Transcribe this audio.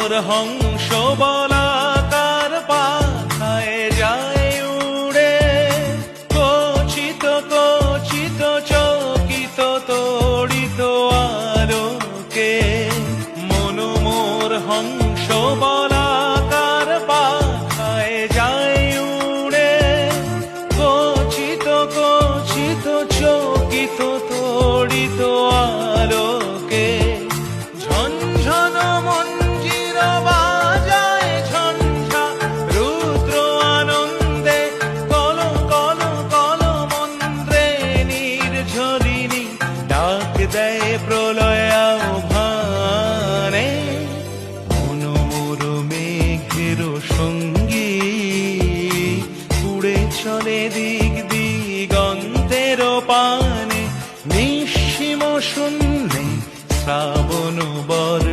মোর হংস বলাকার পাখায় যায় উড়ে, কচিত কচিত চকিত তড়িত আলোকে। মন মোর হংস বলাকার পাখায় যায় উড়ে, কচিত কচিত চকিত তড়িত আলোকে। ঝনঝন মঞ্জির বাজায় ঝঞ্ঝা রুদ্র আনন্দে, কল কল কল মন্ত্রে নির্ঝরিণী ডাক দেয় প্রলয় আহ্বানে। মন মোর মেঘের সঙ্গী উড়ে চলে দিক দিগন্তের পানে, নিঃসীম শূন্যে শ্রাবণ বর